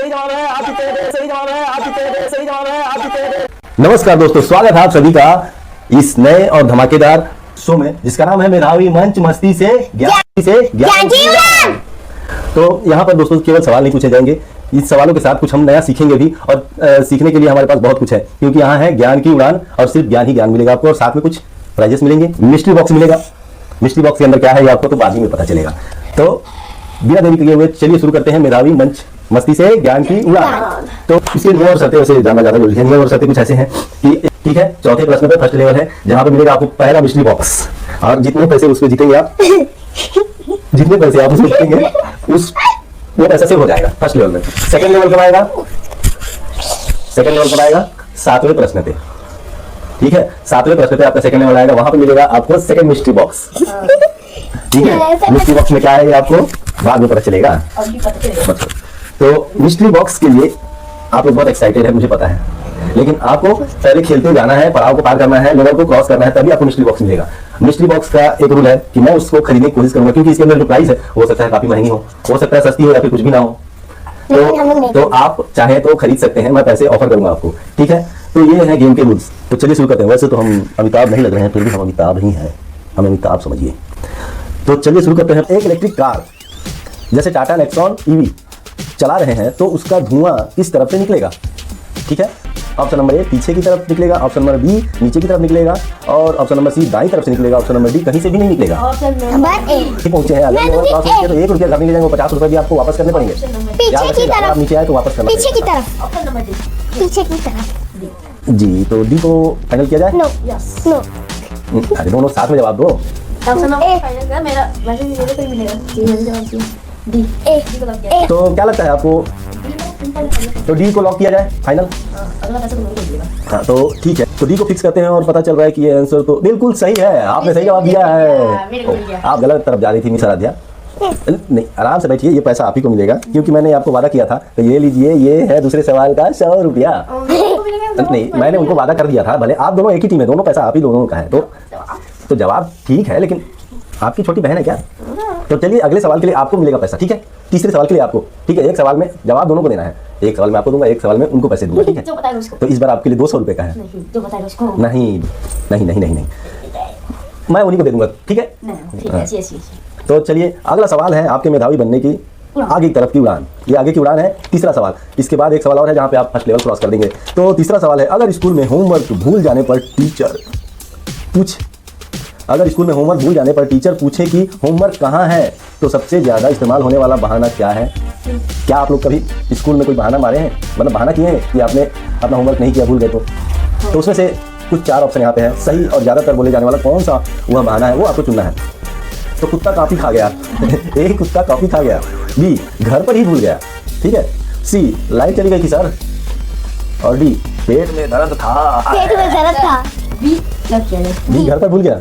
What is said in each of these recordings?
सही जवाब है, आप जीते हैं। सही जवाब है, आप जीते हैं। सही जवाब है, आप जीते हैं। नमस्कार दोस्तों, स्वागत है आप सभी का इस नए और धमाकेदार शो में जिसका नाम है मेधावी मंच मस्ती से ज्ञान की उड़ान। तो यहाँ पर दोस्तों केवल सवाल नहीं पूछे जाएंगे, इस सवालों के साथ कुछ हम नया सीखेंगे भी और सीखने के लिए हमारे पास बहुत कुछ है, क्योंकि यहाँ है ज्ञान की उड़ान और सिर्फ ज्ञान ही ज्ञान मिलेगा आपको और साथ में कुछ प्राइजेस मिलेंगे। मिस्ट्री बॉक्स मिलेगा, मिस्ट्री बॉक्स के अंदर क्या है ये आपको तो बाद में पता चलेगा। तो बिना देरी किए हुए चलिए शुरू करते हैं मेधावी मंच मस्ती से ज्ञान की उड़ान। तो इसके नियम और शर्तें वैसे जाना जाता है, नियम और शर्तें कुछ ऐसे हैं कि ठीक है, चौथे प्रश्न पे फर्स्ट लेवल है जहाँ पे मिलेगा आपको पहला मिस्ट्री बॉक्स और जितने पैसे उसमें जीतेंगे आप जितने पैसे आप उसमें जीतेंगे उस वो पैसा से हो जाएगा फर्स्ट लेवल में। सेकंड लेवल कब आएगा? सेकंड लेवल कब आएगा? 7वें प्रश्न पे। ठीक है, 7वें प्रश्न पे आपका सेकंड लेवल आएगा, वहां पे मिलेगा आपको सेकंड मिस्ट्री बॉक्स। ठीक है, मिस्ट्री बॉक्स में क्या है ये आपको बाद में पता चलेगा। तो मिस्ट्री बॉक्स के लिए आप लोग बहुत एक्साइटेड है मुझे पता है, लेकिन आपको पहले खेलते जाना है, पड़ाव को पार करना है, लेवल को क्रॉस करना है, तभी आपको मिस्ट्री बॉक्स मिलेगा। मिस्ट्री बॉक्स का एक रूल है कि मैं उसको खरीदने की कोशिश करूंगा, क्योंकि इसके अंदर जो प्राइस है हो सकता है काफी महंगी हो सकता है सस्ती हो या फिर कुछ भी ना हो। तो आप चाहे तो खरीद सकते हैं, मैं पैसे ऑफर करूंगा आपको। ठीक है, तो ये है गेम के रूल्स। तो चलिए शुरू करते हैं। वैसे तो हम अमिताभ नहीं लग रहे हैं, फिर भी हम अमिताभ ही हैं, हम अमिताभ समझिए। तो चलिए शुरू करते हैं। एक इलेक्ट्रिक कार जैसे टाटा नेक्सॉन ईवी चला रहे हैं तो उसका धुआं किस तरफ से निकलेगा? ठीक है, ऑप्शन नंबर ए पीछे की तरफ निकलेगा, ऑप्शन नंबर बी नीचे की तरफ निकलेगा और ऑप्शन नंबर सी दाईं तरफ से निकलेगा, ऑप्शन नंबर डी कहीं से भी नहीं निकलेगा। ऑप्शन नंबर ए पहुंचे हैं आगे तो 1 रुपया घर में ले जाएंगे, 50 रुपए भी आपको वापस करने पड़ेंगे। पीछे की तरफ, नीचे आए तो वापस करना पीछे की तरफ। ऑप्शन नंबर डी पीछे की तरफ जी। तो डी को फाइनल किया जाए? No yes no. अरे दोनों साथ में जवाब दो। ऑप्शन नंबर ए फाइनल कर, मेरा वैसे भी मेरे को ही मिलेगा। जी मैंने जवाब दिया डी। ए तो क्या लगता है आपको? तो डी को लॉक किया जाए फाइनल? अगला पैसा तो मेरे को देगा। हाँ तो ठीक है, तो डी को फिक्स करते हैं और पता चल रहा है कि ये आंसर तो बिल्कुल सही है, आपने सही जवाब दिया है। आप गलत तरफ जा रही थी मिस आराध्या। नहीं आराम से बैठिए, ये पैसा आप ही को मिलेगा क्योंकि मैंने आपको वादा किया था। तो ये लीजिए, ये है दूसरे सवाल का 100 रुपया। नहीं मैंने उनको वादा कर दिया था, भले आप दोनों एक ही टीम है, दोनों पैसा आप ही दोनों का है। तो जवाब ठीक है, लेकिन आपकी छोटी बहन है क्या? तो चलिए अगले सवाल के लिए आपको मिलेगा पैसा। ठीक है, तीसरे सवाल के लिए आपको, ठीक है, एक सवाल में जवाब दोनों को देना है। एक सवाल में आपको दूंगा, एक सवाल में उनको पैसे दूंगा। ठीक है, जो बताएगा उसको। तो इस बार आपके लिए 200 रुपए का है। नहीं जो बताएगा उसको। नहीं नहीं नहीं नहीं नहीं, मैं उन्हीं को दे दूंगा। ठीक है, ठीक है यस। तो चलिए अगला सवाल है आपके मेधावी बनने की आगे की तरफ की उड़ान। ये आगे की उड़ान है, तीसरा सवाल। इसके बाद एक सवाल और है जहाँ पे आप फर्स्ट लेवल क्रॉस कर देंगे। तो तीसरा सवाल है, अगर स्कूल में होमवर्क भूल जाने पर टीचर पूछे कि होमवर्क कहाँ है तो सबसे ज्यादा इस्तेमाल होने वाला बहाना क्या है? क्या आप लोग कभी स्कूल में कोई बहाना मारे हैं, मतलब बहाना किए हैं कि आपने अपना होमवर्क नहीं किया, भूल गए? तो उसमें से कुछ 4 ऑप्शन यहाँ पे है। सही और ज्यादातर बोले जाने वाला कौन सा वह बहाना है वो आपको चुनना है। तो कुत्ता कॉफी खा गया ए कुत्ता कॉफी खा गया, बी घर पर ही भूल गया, ठीक है, सी लाइट चली गई थी सर, और डी पेट में दर्द था। बी घर पर भूल गया।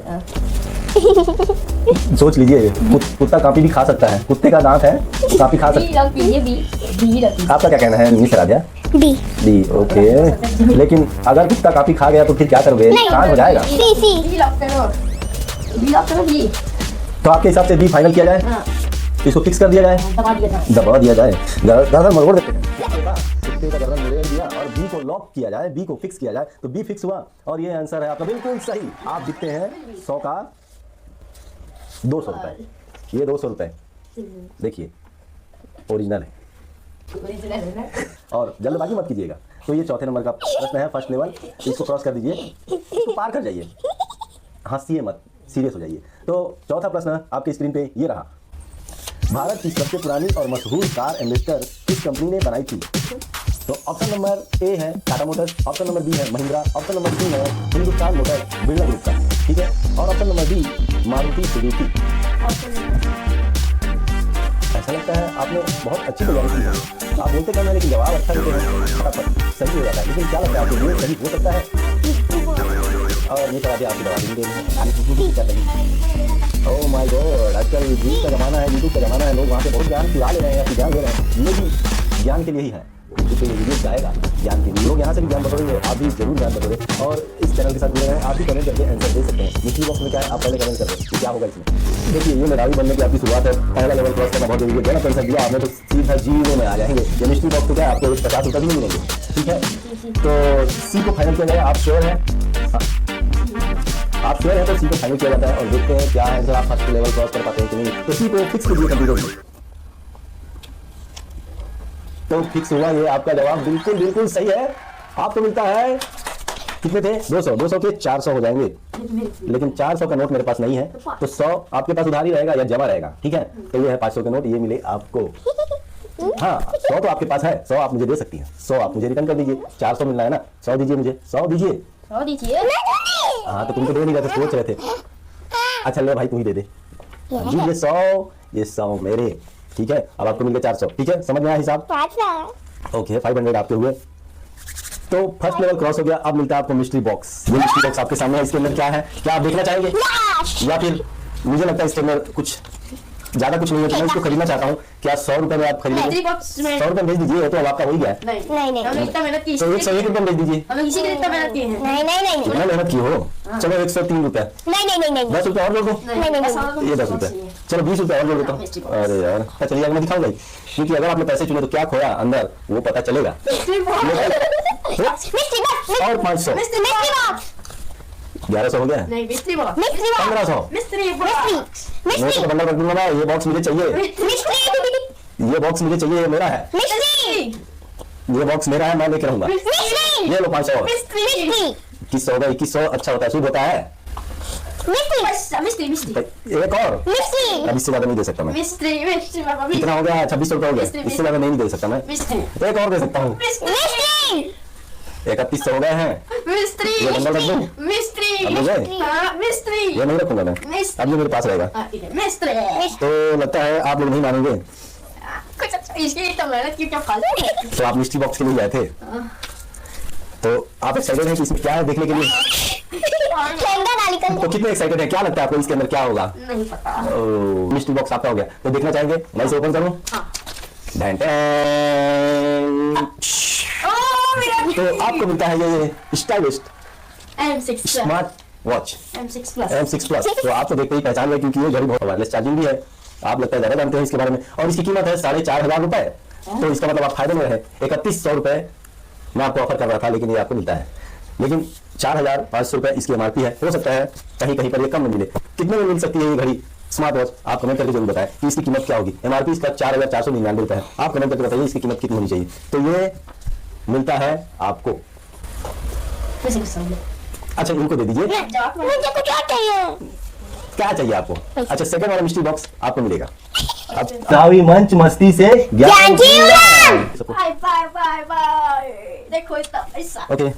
सोच लीजिए, कुत्ता काफी भी खा सकता है, कुत्ते का दांत है, काफी खा सकता है। आपका क्या कहना है मिस राजा? डी ओके, लेकिन अगर कुत्ता काफी खा गया तो फिर क्या करोगे? कान हो जाएगा। तो आपके हिसाब से बी फाइनल किया जाए? इसको फिक्स कर दिया जाए? दबा दिया जाए, गर्दन मरोड़ देते हैं, कुत्ते का गर्दन मरोड़ दिया और बी को लॉक किया जाए, बी को फिक्स किया जाए। तो बी फिक्स हुआ और ये आंसर है आपका बिल्कुल सही। आप जीतते हैं 100 का 200 रुपए। ये 200 रुपए देखिए ओरिजिनल है और जल्दबाजी मत कीजिएगा। तो ये चौथे नंबर का प्रश्न है, फर्स्ट लेवल, इसको क्रॉस कर दीजिए, इसको पार कर जाइए, हंसिए मत, सीरियस हो जाइए। तो चौथा प्रश्न आपकी स्क्रीन पे ये रहा, भारत की सबसे पुरानी और मशहूर कार एम्बेसडर किस कंपनी ने बनाई थी? तो ऑप्शन नंबर ए है Tata motors, option number B है महिंद्रा, ऑप्शन नंबर सी है हिंदुस्तान मोटर बिरला ग्रुप का, ठीक है, और option number D Maruti Suzuki. ऐसा लगता है आपने बहुत अच्छी तैयारी की है, आप बोलते कम है लेकिन जवाब अच्छा देते हैं, फटाफट सही हो जाता है। लेकिन क्या लगता है आपको ये सही हो सकता है? और ये करा दिया आपकी दवा ओह माय गॉड, आजकल यूट्यूब का जमाना है, यूट्यूब का जमाना है, लोग वहाँ पे बहुत ज्ञान चुरा ले रहे हैं, ज्ञान ले रहे हैं, ये भी ज्ञान के लिए ही है। जिससे ये वीडियो जाएगा ज्ञान के लिए। लोग यहाँ से भी ज्ञान बटोरेंगे, आप भी जरूर ज्ञान बटोरे और इस चैनल के साथ जुड़े रहें। आप भी कमेंट करके आंसर दे सकते हैं। मिस्ट्री बॉक्स में क्या है, आप पहले कमेंट कर रहे हैं क्या होगा इसमें। देखिए ये मेधावी बनने की आपकी शुरुआत है, पहला लेवल क्रॉस करना बहुत जरूरी है। बिना आंसर दिया आपने तो सीधा जीरो में आ जाएंगे। ये मिस्ट्री बॉक्स तो क्या है, आपको 50 रुपये भी नहीं मिलेंगे, ठीक है। तो सी को फाइनल किया जाएगा, आप श्योर हैं? आप श्योर हैं तो सी को फाइनल किया जाता है और देखते हैं क्या है, जब आप फर्स्ट लेवल क्रॉस कर पाते हैं कि नहीं। तो सी को फिक्स कीजिए कंप्यूटर। तो फिक्स हुआ, ये आपका जवाब बिल्कुल बिल्कुल सही है। आपको मिलता है कितने थे, 200, 200 के 400 हो जाएंगे। लेकिन 400 का नोट मेरे पास नहीं है, तो 100 आपके पास उधारी रहेगा या जमा रहेगा, ठीक है। तो ये है 500 के नोट, ये मिले आपको। हाँ 100 तो आपके पास है, 100 आप मुझे दे सकती हैं, 100 आप मुझे रिटर्न कर दीजिए। 400 मिलना है ना, 100 दीजिए मुझे, 100 दीजिए। 100 दीजिए। हाँ तो तुमको दे नहीं रहे थे, सोच रहे थे। अच्छा ले भाई तू ही दे दे जी, ये 100, ये 100 मेरे, ठीक है। अब आपको मिल गया 400, ठीक है, समझ में आया हिसाब? ओके 500 आपके हुए। तो फर्स्ट लेवल क्रॉस हो गया। अब मिलता है आपको मिस्ट्री बॉक्स। ये मिस्ट्री बॉक्स आपके सामने है, इसके अंदर क्या है, क्या आप देखना चाहेंगे? या फिर मुझे लगता है इसके अंदर कुछ ज्यादा कुछ नहीं है, तो मैं इसको खरीदना चाहता हूँ। क्या 100 रुपए में आप खरीदेंगे? 100 रुपए भेज दीजिए, तो अब आपका हो ही गया है। नहीं हमने इतना मेहनत की, तो 101 रुपए भेज दीजिए। हमें किसी के लिए इतना मेहनत की है। नहीं कितना मेहनत की हो, चलो 103 रुपए, 10 रुपए और जोड़ दो, ये 10 रुपए, चलो 20 रुपए और जोड़ देता हूँ। अरे यार चलिए मैं दिखाऊंगा, क्योंकि अगर आपने पैसे चुने तो क्या खोया अंदर वो पता चलेगा। और 500, 1100 हो गया, 1500। मैं तो बंडल रख दूंगा ना, ये बॉक्स मुझे चाहिए, ये बॉक्स मुझे चाहिए, ये मेरा है, ये बॉक्स मेरा है, मैं लेकर रहूंगा। ये लो 500 और 2100 होगा, 2100 अच्छा होता है, शुभ होता है। एक और, अब इससे ज्यादा नहीं दे सकता मैं। कितना हो गया, 2600 रुपए हो गया, इससे ज्यादा नहीं दे सकता मैं, एक और दे सकता हूँ। 3100 हो गए हैं, ये बंडल रख दूं? अब हो गए? ये नहीं रखूंगा मैं, अब ये मेरे पास रहेगा। तो लगता है आप लोग नहीं मानेंगे, तो आप मिस्ट्री बॉक्स के लिए गए थे, तो आप एक्साइटेड हैं कि इसमें क्या है देखने के लिए? तो कितने एक्साइटेड है, क्या लगता है आपको इसके अंदर क्या होगा? नहीं पता। मिस्ट्री बॉक्स आपका हो गया, तो देखना चाहेंगे? मैं इसे ओपन करूं? तो आपको मिलता है ये stylist M6 smart watch M6 plus. M6 plus. तो आप तो देखते ही पहचान गए, क्योंकि ये घड़ी बहुत वायरलेस चार्जिंग भी है, आप लगता है ज्यादा जानते हैं इसके बारे में। और इसकी कीमत है 4500 रुपए, तो इसका मतलब आप फायदे में रहे। 3100 रुपए मैं आपको ऑफर कर रहा था, लेकिन ये आपको मिलता है। लेकिन 4500 रुपए इसकी एमआरपी है, हो सकता है कहीं कहीं पर ये कम में मिले। कितने में मिल सकती है ये घड़ी स्मार्ट वॉच, आप कमेंट करके जरूर बताएं कि इसकी कीमत क्या होगी। एमआरपी इसका 4499 रुपए है, आप कमेंट करके बताइए इसकी कीमत कितनी होनी चाहिए। तो ये मिलता है आपको, अच्छा इनको दे दीजिए। मुझे कुछ और चाहिए। क्या चाहिए आपको? अच्छा सेकंड वाला मिस्ट्री बॉक्स आपको मिलेगा। अब मंच मस्ती से बाय बाय बाय बाय, देखो इतना पैसा। ओके